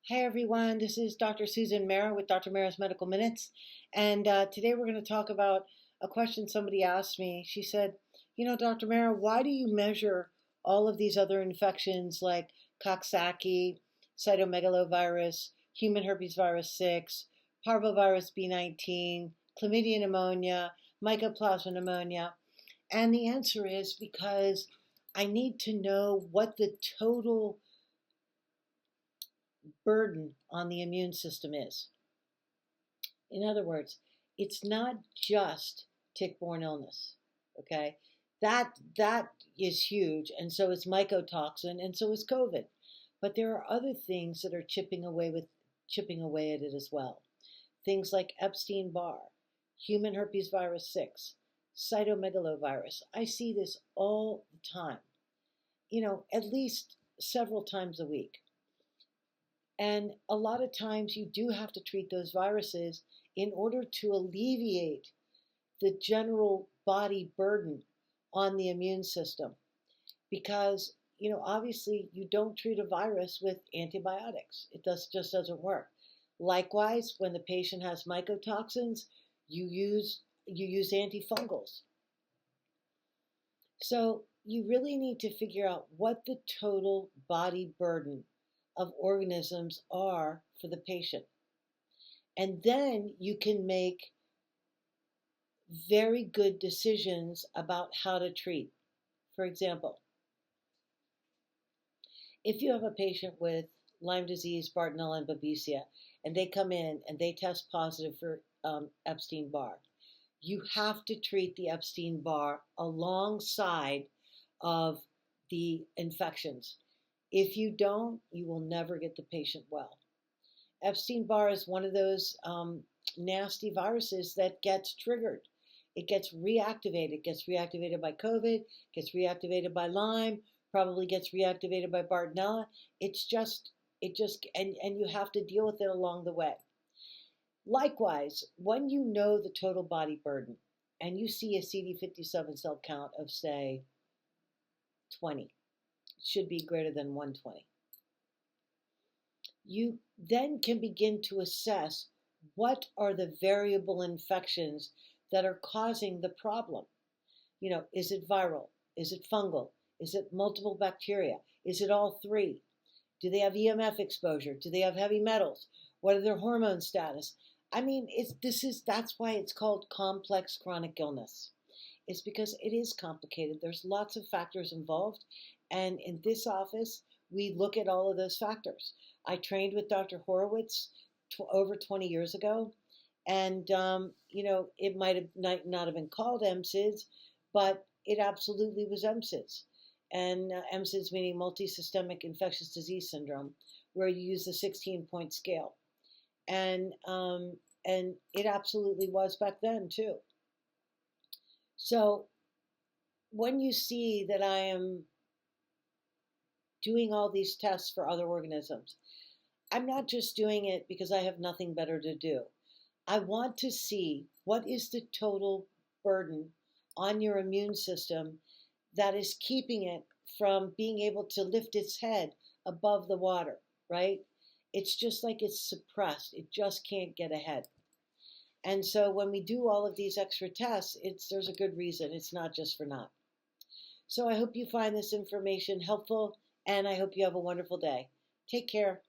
Hi everyone, this is Dr. Susan Marra with Dr. Marra's Medical Minutes, and today we're going to talk about a question somebody asked me. She said, Dr. Marra, why do you measure all of these other infections like Coxsackie, Cytomegalovirus, human herpes virus 6, Parvovirus B19, chlamydia pneumonia, mycoplasma pneumonia? And the answer is because I need to know what the total burden on the immune system is. In other words, it's not just tick-borne illness, okay? That is huge, and so is mycotoxin, and so is COVID. But there are other things that are chipping away at it as well. Things like Epstein Barr, human herpes virus 6, cytomegalovirus. I see this all the time, at least several times a week. And a lot of times you do have to treat those viruses in order to alleviate the general body burden on the immune system. Because, obviously you don't treat a virus with antibiotics. It just doesn't work. Likewise, when the patient has mycotoxins, you use antifungals. So you really need to figure out what the total body burden of organisms are for the patient. And then you can make very good decisions about how to treat. For example, if you have a patient with Lyme disease, Bartonella, and Babesia, and they come in and they test positive for Epstein-Barr, you have to treat the Epstein-Barr alongside of the infections. If you don't, you will never get the patient well. Epstein-Barr is one of those nasty viruses that gets triggered. It gets reactivated. It gets reactivated by COVID, gets reactivated by Lyme, probably gets reactivated by Bartonella. And you have to deal with it along the way. Likewise, when you know the total body burden and you see a CD57 cell count of, say, 20, should be greater than 120. You then can begin to assess what are the variable infections that are causing the problem. Is it viral? Is it fungal? Is it multiple bacteria? Is it all three? Do they have EMF exposure? Do they have heavy metals? What are their hormone status? That's why it's called complex chronic illness. It's because it is complicated. There's lots of factors involved. And in this office, we look at all of those factors. I trained with Dr. Horowitz over 20 years ago. And, it might have not have been called MSIDS, but it absolutely was MSIDS. And MSIDS meaning multisystemic infectious disease syndrome, where you use the 16-point scale. And it absolutely was back then, too. So when you see that I am doing all these tests for other organisms, I'm not just doing it because I have nothing better to do. I want to see what is the total burden on your immune system that is keeping it from being able to lift its head above the water, right? It's just like it's suppressed. It just can't get ahead. And so when we do all of these extra tests, there's a good reason. It's not just for naught. So I hope you find this information helpful, and I hope you have a wonderful day. Take care.